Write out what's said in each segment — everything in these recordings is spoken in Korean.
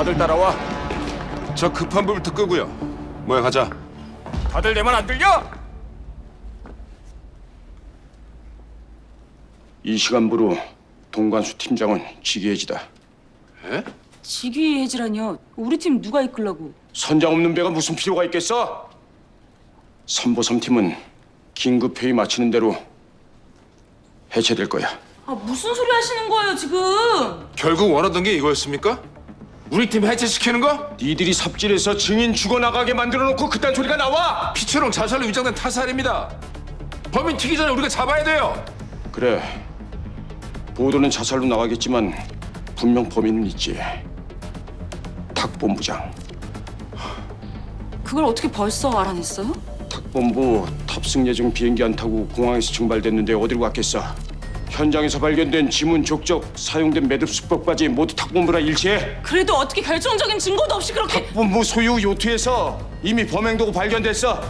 다들 따라와. 저 급한 불부터 끄고요. 뭐야, 가자. 다들 내 말 안 들려? 이 시간부로 동관수 팀장은 직위해지다. 에? 직위해지라뇨. 우리 팀 누가 이끌라고? 선장 없는 배가 무슨 필요가 있겠어? 선보섬 팀은 긴급 회의 마치는 대로 해체될 거야. 아, 무슨 소리 하시는 거예요, 지금? 결국 원하던 게 이거였습니까? 우리 팀 해체시키는 거? 니들이 삽질해서 증인 죽어나가게 만들어놓고 그딴 소리가 나와? 피처럼 자살로 위장된 타살입니다. 범인 튀기 전에 우리가 잡아야 돼요. 그래. 보도는 자살로 나가겠지만 분명 범인은 있지. 탁본부장. 그걸 어떻게 벌써 알아냈어요? 탁본부 탑승 예정 비행기 안 타고 공항에서 증발됐는데 어디로 갔겠어? 현장에서 발견된 지문 족적, 사용된 매듭 수법까지 모두 탁본부라 일치해. 그래도 어떻게 결정적인 증거도 없이 그렇게... 탁본부 소유 요트에서 이미 범행도구 발견됐어.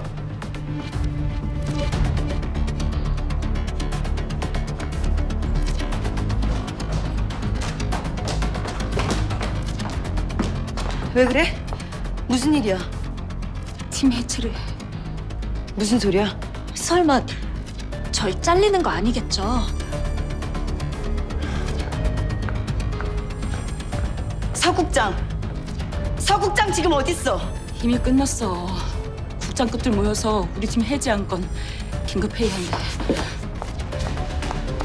왜 그래? 무슨 일이야? 팀 해체를... 무슨 소리야? 설마 절 잘리는 거 아니겠죠? 서국장! 서국장 지금 어딨어? 이미 끝났어. 국장 끝들 모여서 우리 팀 해제한 건 긴급 회의한대.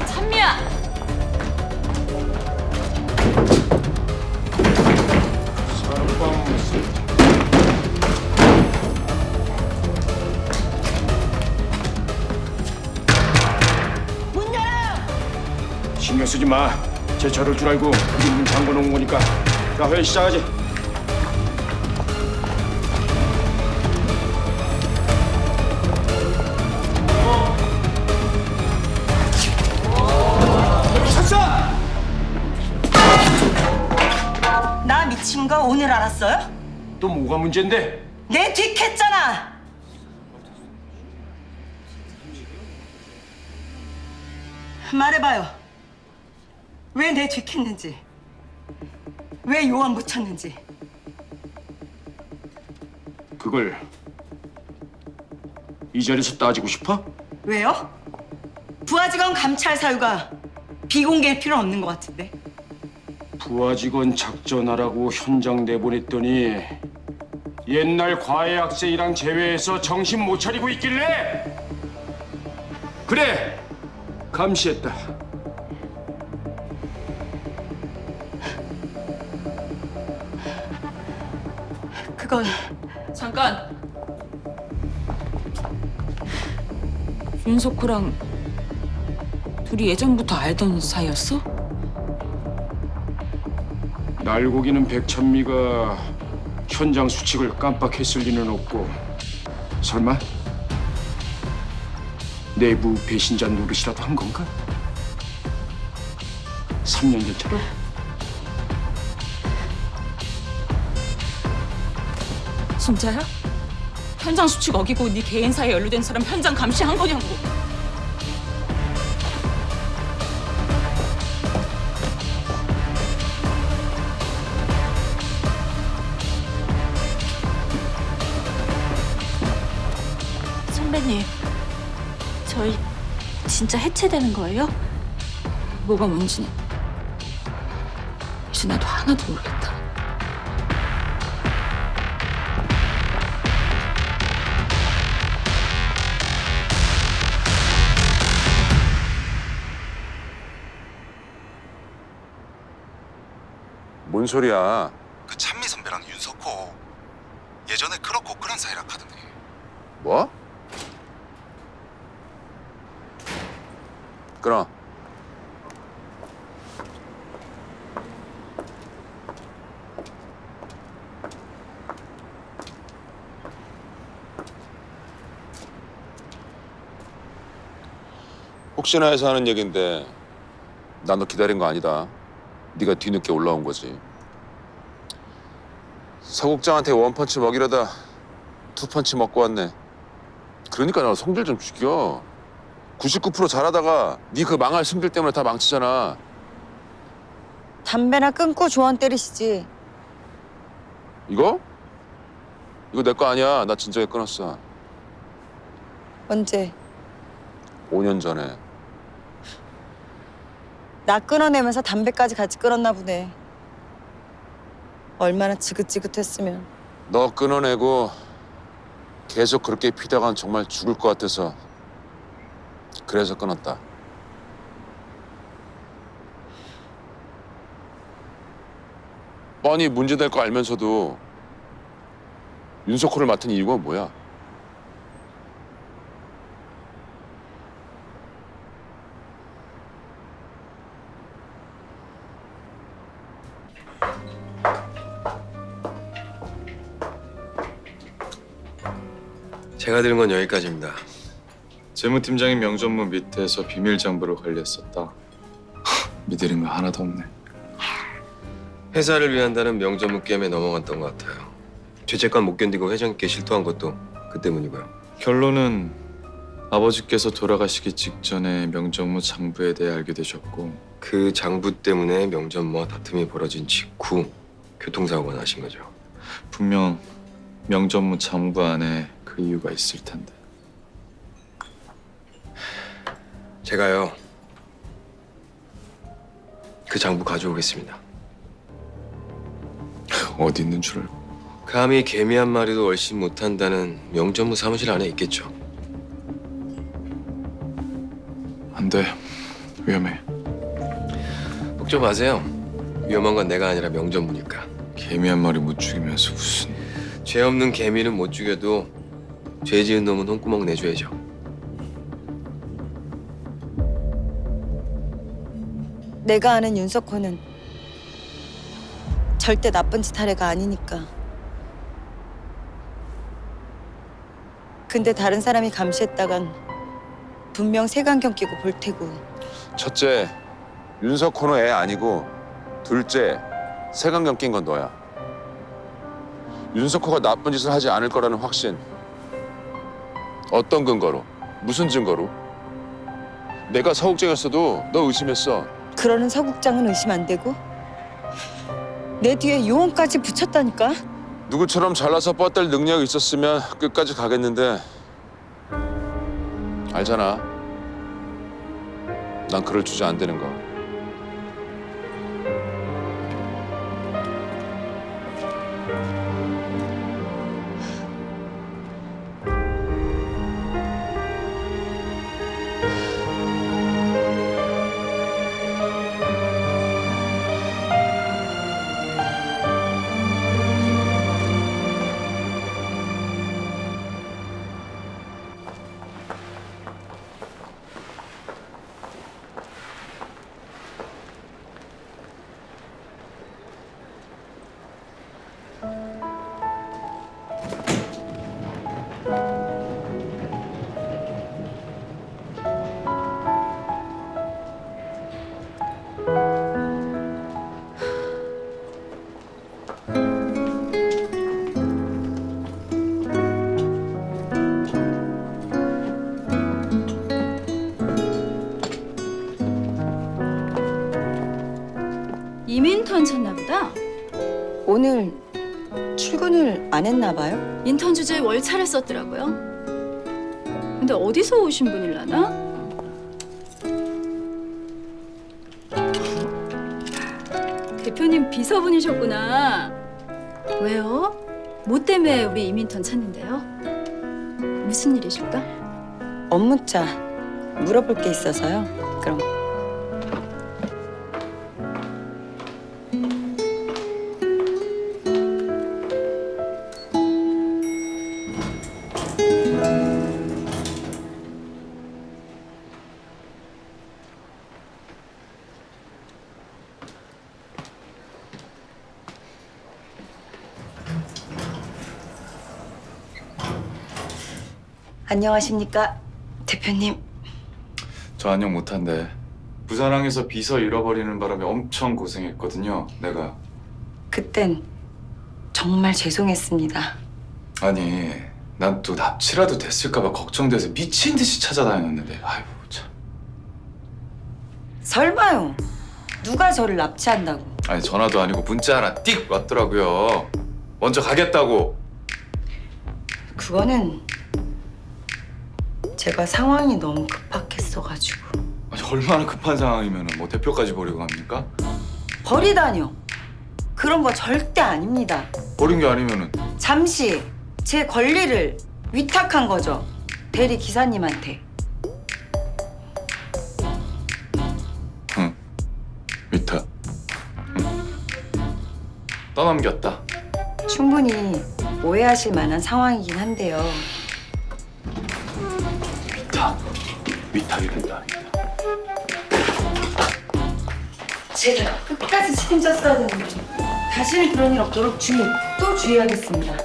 찬미야! 문 열어! 신경 쓰지 마. 제 저럴 줄 알고 우리 문 잠궈 놓은 거니까. 자, 회의 시작하지. 나 미친 거 오늘 알았어요? 또 뭐가 문제인데? 내 뒷했잖아! 말해봐요. 왜 내 뒷했는지. 왜 요한 붙였는지. 그걸 이 자리에서 따지고 싶어? 왜요? 부하직원 감찰 사유가 비공개일 필요는 없는 것 같은데. 부하 직원 작전하라고 현장 내보냈더니 옛날 과외 학생이랑 제외해서 정신 못 차리고 있길래 그래 감시했다. 그건 잠깐! 윤석호랑 둘이 예전부터 알던 사이였어? 날고기는 백천미가 현장 수칙을 깜빡했을 리는 없고 설마 내부 배신자 노릇이라도 한 건가? 3년 전처럼? 진짜야? 현장 수칙 어기고 네 개인사에 연루된 사람 현장 감시한 거냐고. 선배님, 저희 진짜 해체되는 거예요? 뭐가 뭔지는 이제 나도 하나도 모르겠다. 뭔 소리야? 그 찬미 선배랑 윤석호 예전에 그렇고 그런 사이라 카던데. 뭐? 끊어. 혹시나 해서 하는 얘긴데 난 너 기다린 거 아니다. 네가 뒤늦게 올라온 거지. 서국장한테 원펀치 먹이려다 투펀치 먹고 왔네. 그러니까 나 성질 좀 죽여. 99% 잘하다가 네 그 망할 승질 때문에 다 망치잖아. 담배나 끊고 조언 때리시지. 이거? 이거 내 거 아니야. 나 진작에 끊었어. 언제? 5년 전에. 나 끊어내면서 담배까지 같이 끊었나 보네. 얼마나 지긋지긋했으면. 너 끊어내고 계속 그렇게 피다간 정말 죽을 것 같아서 그래서 끊었다. 뻔히 문제될 거 알면서도 윤석호를 맡은 이유가 뭐야? 제가 들은 건 여기까지입니다. 재무팀장이 명전무 밑에서 비밀 장부를 관리했었다. 믿으는 거 하나도 없네. 회사를 위한다는 명전무 게임에 넘어갔던 것 같아요. 죄책감 못 견디고 회장님께 실토한 것도 그 때문이고요. 결론은 아버지께서 돌아가시기 직전에 명전무 장부에 대해 알게 되셨고 그 장부 때문에 명전무와 다툼이 벌어진 직후 교통사고가 나신 거죠. 분명 명전무 장부 안에 그 이유가 있을 텐데. 제가요 그 장부 가져오겠습니다. 어디 있는 줄 알고. 감히 개미 한 마리도 얼씬 못한다는 명전무 사무실 안에 있겠죠. 안 돼. 위험해. 걱정 마세요. 위험한 건 내가 아니라 명전무니까. 개미 한 마리 못 죽이면서 무슨. 죄 없는 개미는 못 죽여도 죄 지은 놈은 홍구멍 내줘야죠. 내가 아는 윤석호는 절대 나쁜 짓 할 애가 아니니까. 근데 다른 사람이 감시했다간 분명 색안경 끼고 볼 테고. 첫째, 윤석호는 애 아니고 둘째, 색안경 낀 건 너야. 윤석호가 나쁜 짓을 하지 않을 거라는 확신. 어떤 근거로? 무슨 증거로? 내가 서욱쟁이었어도 너 의심했어. 그러는 서국장은 의심 안 되고 내 뒤에 요원까지 붙였다니까. 누구처럼 잘나서 뻗댈 능력이 있었으면 끝까지 가겠는데 알잖아. 난 그럴 주저 안 되는 거. 이민턴 쳤나 보다. 오늘 출근을 안 했나 봐요? 인턴 주제에 월차를 썼더라고요. 근데 어디서 오신 분일라나? 대표님 비서분이셨구나. 왜요? 뭐 때문에 우리 이민턴 찾는데요? 무슨 일이실까? 업무자 물어볼 게 있어서요. 그럼. 안녕하십니까, 대표님. 저 안녕 못한대. 부산항에서 비서 잃어버리는 바람에 엄청 고생했거든요. 내가. 그땐 정말 죄송했습니다. 아니, 난 또 납치라도 됐을까 봐 걱정돼서 미친 듯이 찾아다녔는데. 아이고 참. 설마요. 누가 저를 납치한다고. 아니 전화도 아니고 문자 하나 띡 왔더라고요. 먼저 가겠다고. 그거는 제가 상황이 너무 급박했어가지고. 아니, 얼마나 급한 상황이면 뭐 대표까지 버리고 갑니까? 버리다뇨. 그런 거 절대 아닙니다. 버린 게 아니면은 잠시 제 권리를 위탁한 거죠. 대리 기사님한테. 위탁. 떠넘겼다. 충분히 오해하실 만한 상황이긴 한데요. 위탁이 된다. 제가 끝까지 책임졌어야 되는데 다시는 그런 일 없도록 또 주의하겠습니다.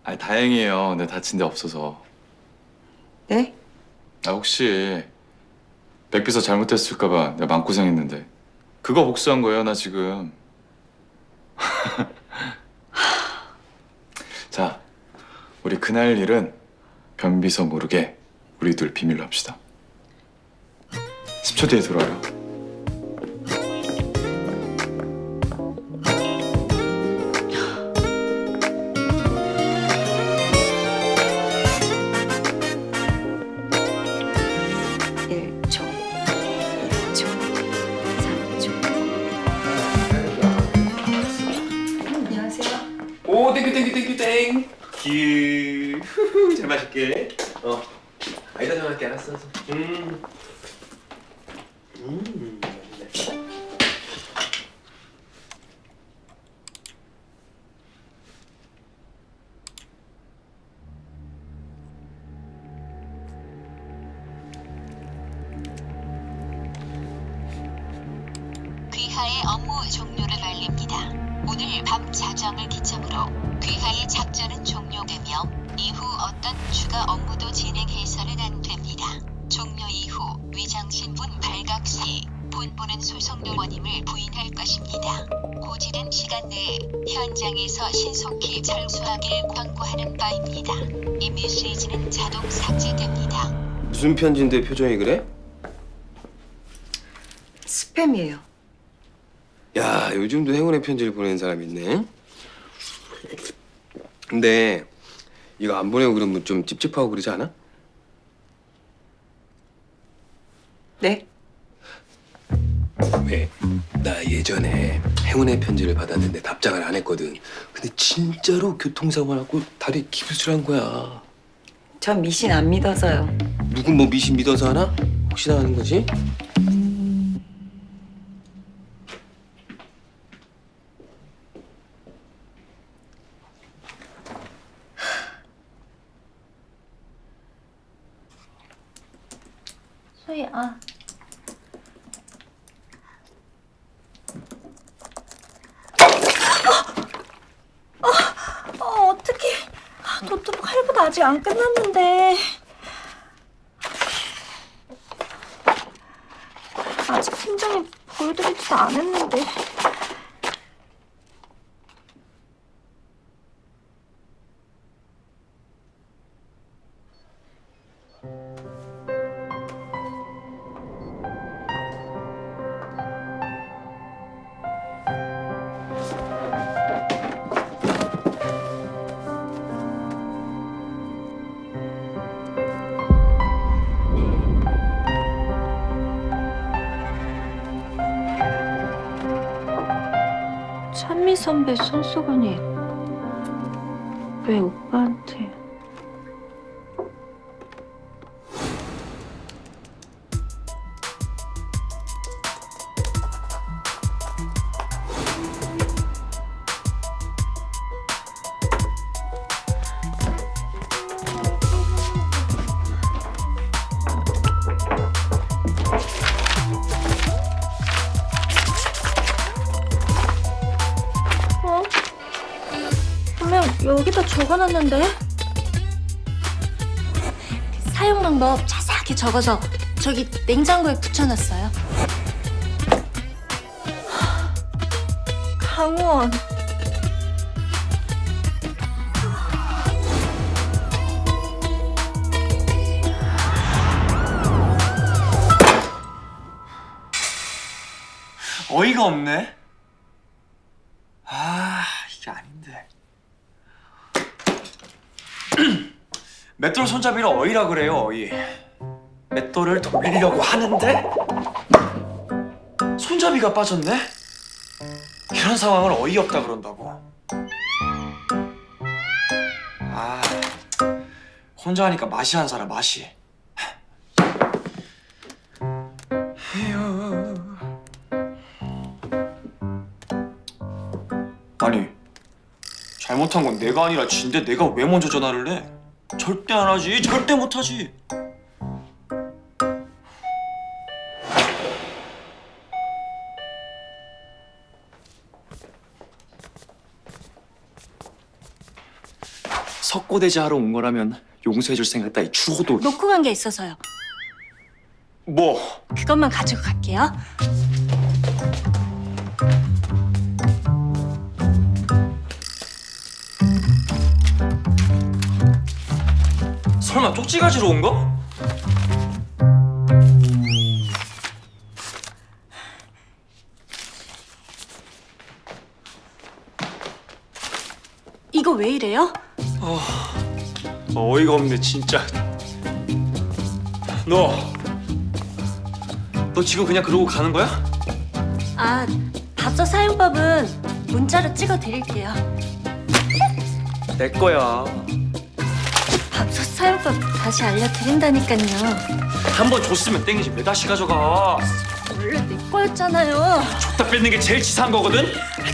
아, 다행이에요. 내 다친 데 없어서. 네? 아, 혹시 백비서 잘못했을까 봐 내가 마음고생했는데 그거 복수한 거예요, 나 지금. 자, 우리 그날 일은 변비서 모르게 우리 둘 비밀로 합시다. 10초 뒤에 들어와요. 오, 땡큐. 규. 잘 마실게. 아이다 좀 할게, 알았어. 귀하의 업무 종료를 알립니다. 오늘 밤 자정을 기점으로 귀하의 작전은 종료되며 이후 어떤 추가 업무도 진행해서는 안 됩니다. 종료 이후 위장신분 발각 시 본부는 소속 요원임을 부인할 것입니다. 고지된 시간 내에 현장에서 신속히 철수하길 권고하는 바입니다. 이 메시지는 자동 삭제됩니다. 무슨 편지인데 표정이 그래? 스팸이에요. 야, 요즘도 행운의 편지를 보내는 사람이 있네. 근데 이거 안 보내고 그러면 좀 찝찝하고 그러지 않아? 네? 왜? 나 예전에 행운의 편지를 받았는데 답장을 안 했거든. 근데 진짜로 교통사고 나고 다리 기부술한 거야. 전 미신 안 믿어서요. 누군 뭐 미신 믿어서 하나? 혹시나 하는 거지? 소희야. 어떡해. 노트북 할부도 아직 안 끝났는데. 아직 팀장이 보여드리지도 않았는데. 찬미 선배 손수건이 왜 오빠한테? 여기다 적어놨는데? 사용 방법 자세하게 적어서 저기 냉장고에 붙여놨어요. 강원. 어이가 없네. 아, 이게 아닌데. 맷돌 손잡이를 어이라 그래요, 어이. 맷돌을 돌리려고 하는데 손잡이가 빠졌네? 이런 상황을 어이없다 그런다고. 아, 혼자 하니까 맛이 안 살아, 맛이. 아니, 잘못한 건 내가 아니라 진데 내가 왜 먼저 전화를 해? 절대 안 하지, 절대 못 하지. 석고대제 하러 온 거라면 용서해줄 생각 따위 추호도. 놓고 간 게 있어서요. 뭐? 그것만 가지고 갈게요. 설마 쪽지 가지러 온 거? 이거 왜 이래요? 어이가 없네 진짜. 너 지금 그냥 그러고 가는 거야? 아, 답서 사용법은 문자로 찍어 드릴게요. 내 거야. 답서 사용법 다시 알려드린다니까요. 한 번 줬으면 땡이지 왜 다시 가져가? 원래 내 거였잖아요. 줬다 뺏는 게 제일 치사한 거거든?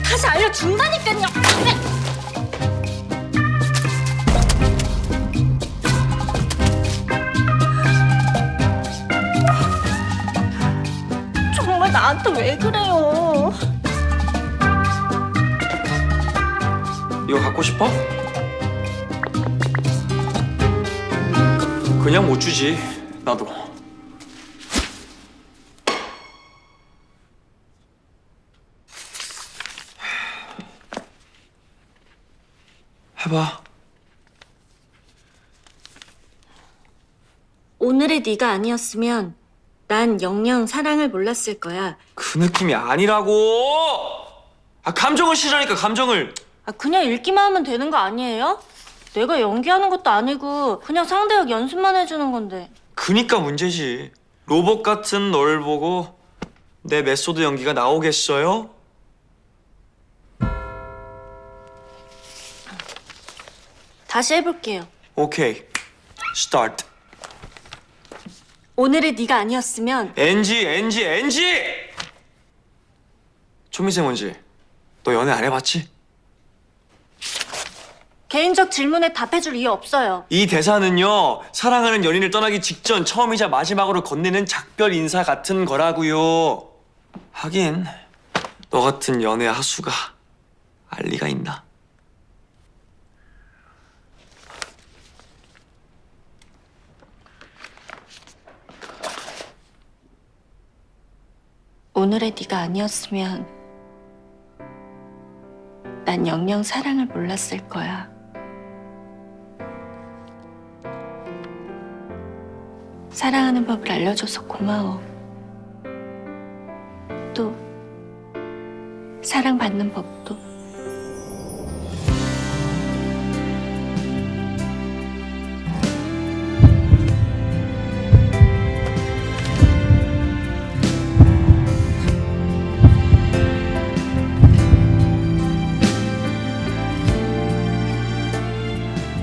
다시 알려준다니까요. 정말 나한테 왜 그래요? 이거 갖고 싶어? 그냥 못 주지, 나도. 해봐. 오늘의 네가 아니었으면 난 영영 사랑을 몰랐을 거야. 그 느낌이 아니라고! 아, 감정을 싫어하니까 감정을. 아, 그냥 읽기만 하면 되는 거 아니에요? 내가 연기하는 것도 아니고 그냥 상대역 연습만 해주는 건데. 그니까 문제지. 로봇 같은 널 보고 내 메소드 연기가 나오겠어요? 다시 해볼게요. 오케이. 스타트. 오늘의 네가 아니었으면 NG! 초미세먼지, 너 연애 안 해봤지? 개인적 질문에 답해줄 이유 없어요. 이 대사는요, 사랑하는 연인을 떠나기 직전 처음이자 마지막으로 건네는 작별 인사 같은 거라고요. 하긴 너 같은 연애 하수가 알 리가 있나? 오늘의 네가 아니었으면 난 영영 사랑을 몰랐을 거야. 사랑하는 법을 알려줘서 고마워. 또 사랑받는 법도.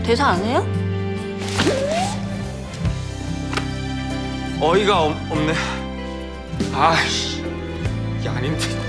대사 안 해요? 어이가 없네. 아이씨, 이게 아닌데.